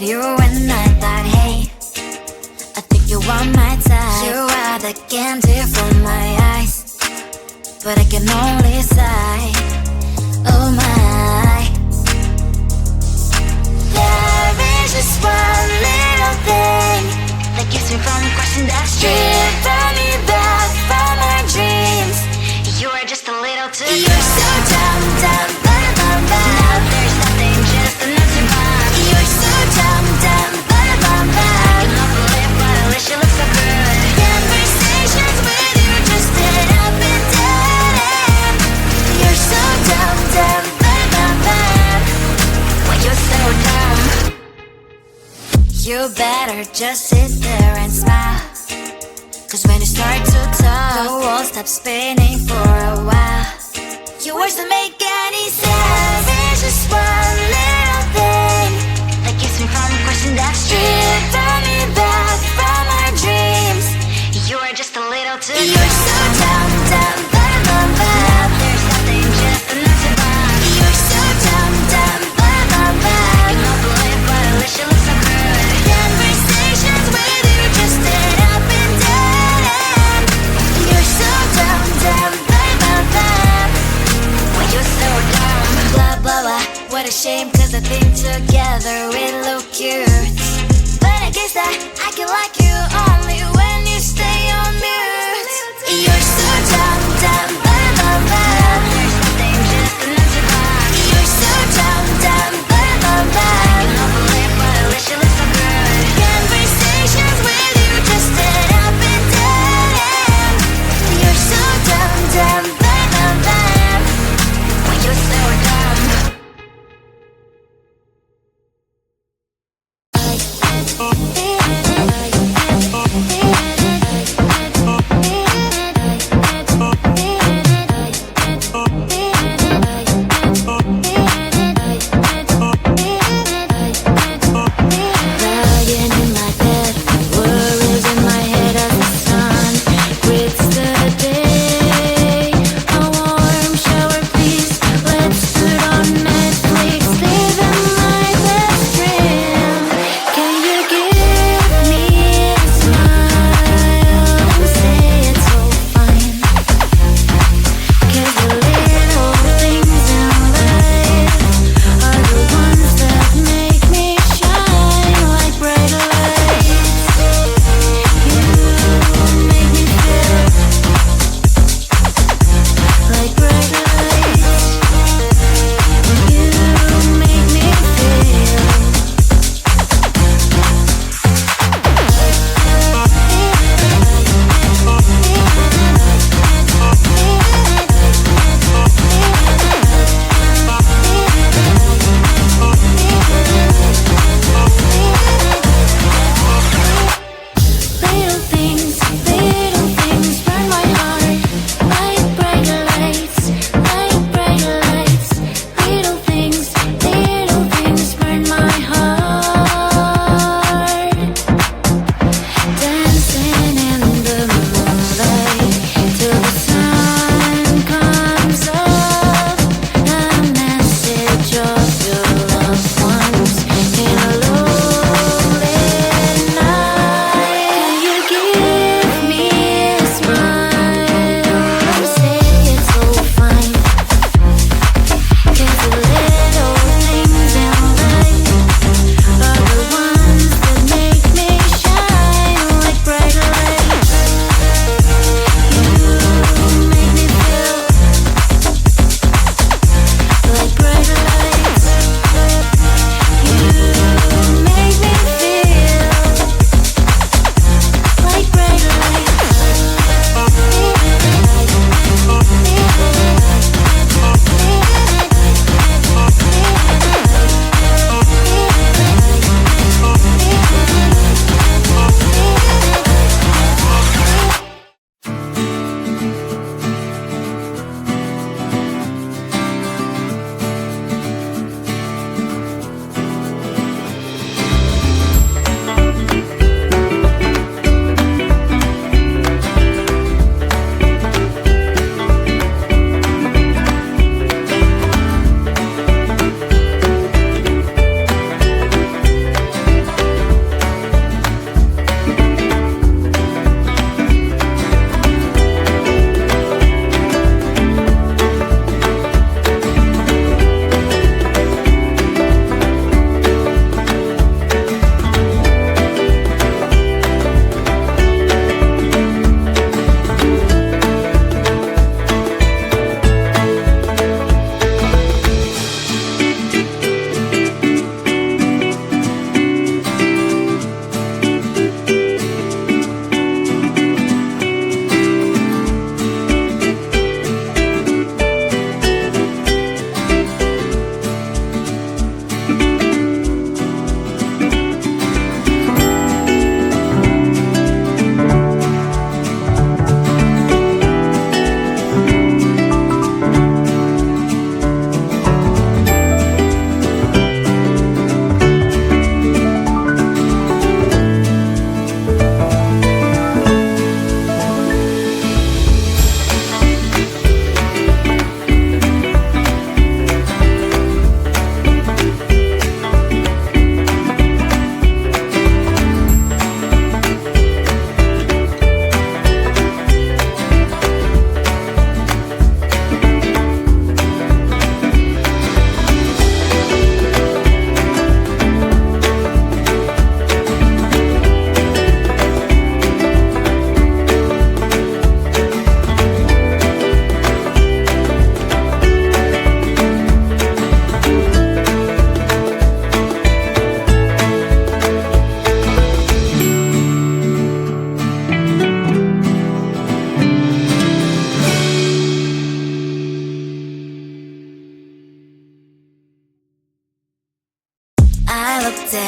you and I thought, hey, I think you are my type. You are the candy for my eyes, but I can only sigh. Oh my, there is just one little thing that keeps me from crossing that street. Drive me back from my dreams. You are just a little too good. You're so dumb, dumb, ba-da-bum, ba. Now there's nothing, just an empty bomb. You're so dumb, dumb, ba-da-bum, ba. I cannot believe what I wish you look so good. Conversations with you just end up in dead end. You're so dumb, dumb, ba-da-bum, ba. Why you're so dumb? You better just sit there and smile, 'cause when you start to talk, the world stops spinning for a while. Your words don't make any sense. There's just one little thing that keeps me from crossing that street. Drive me back from our dreams. You are just a little too good. You're so dumb, dumb, ba-da-bum, ba. Now there's nothing, just an empty bomb. You're so dumb, dumb, ba-da-bum, ba. I cannot believe what I wish you look so good. Conversations with you just end up in dead end. You're so dumb, dumb, ba-da-bum, ba. Why you're so dumb? Blah, blah, blah. What a shame, 'cause I think together we look cute. But I guess that I can like you only when you stay on mute. You're so dumb, dumb, ba-da-bum, ba. There's nothing, just an empty bomb. You're so dumb, dumb, ba-da-bum, ba. I cannot believe what I wish you look so good. Conversations with you just end up in dead end. You're so dumb, dumb, ba-da-bum, ba. Why you're so dumb?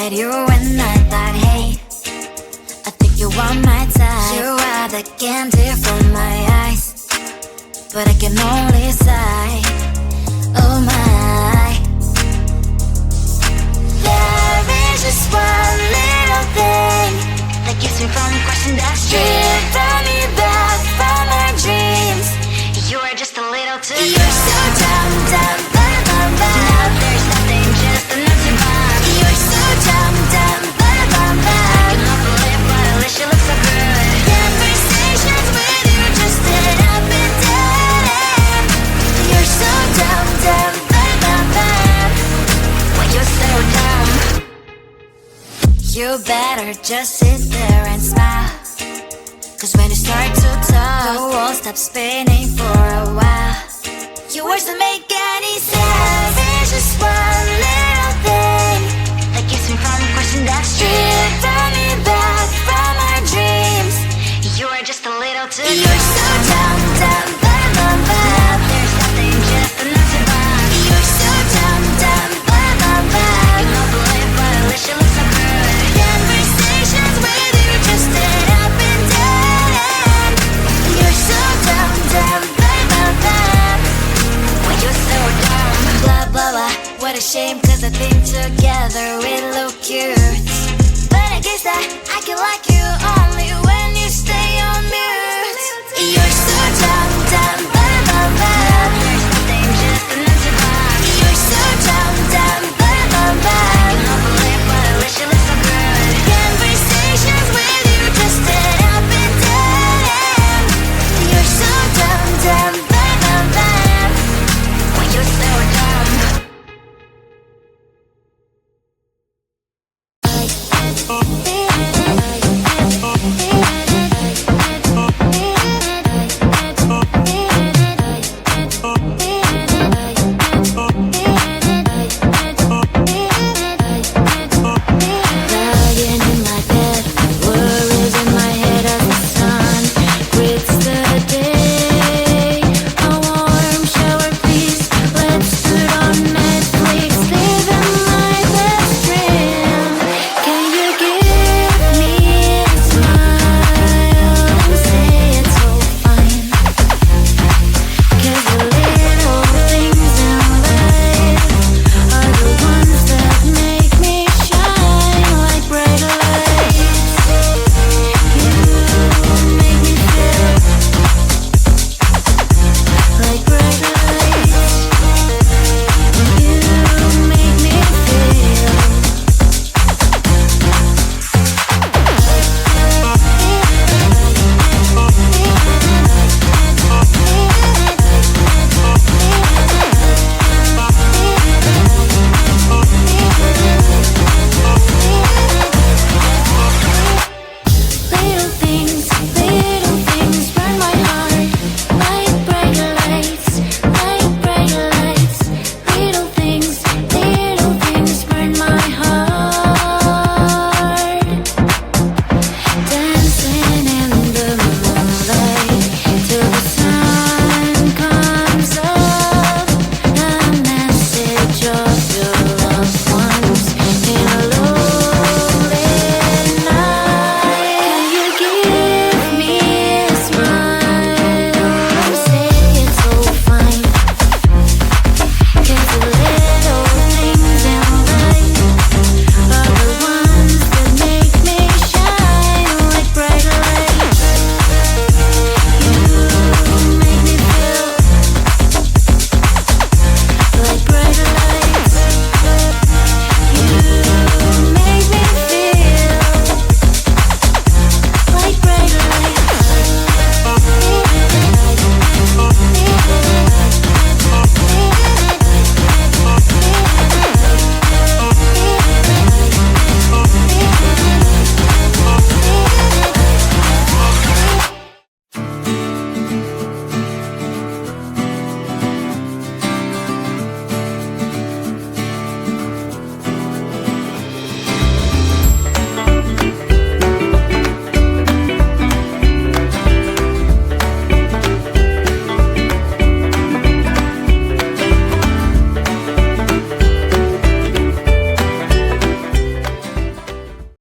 at you and I thought, hey, I think you are my type. You are the candy from my eyes, but I can only sigh, oh my. There is just one little thing that keeps me from crossing that street. Turn me back from my dreams. You are just a little too good. You're so dumb, dumb, bum, bum, bum. Now there's nothing, just an empty bomb. You're so dumb, dumb, bum, bum, bum. I cannot believe, but at least you look so good. Conversations with you just end up in dead end. You're so dumb, dumb, bum, bum, bum. When you're so dumb, you better just sit there and smile, 'cause when you start to talk, the world stops spinning for a while. Your words don't make any sense. There's just one little thing that keeps me from crossing that street. Turn me back from our dreams. You are just a little too good. You're so dumb, dumb, bum, bum, bum. There's nothing, just an empty bomb. You're so dumb, dumb, bum, bum, bum. I cannot believe, but at least you look so good. Conversations with you just end up in dead end. You're so dumb, dumb, bum, bum, bum. When you're so dumb, blah, blah, blah. What a shame, 'cause I think together we look cute. But I guess that I can like you only when you stay on mute. You're so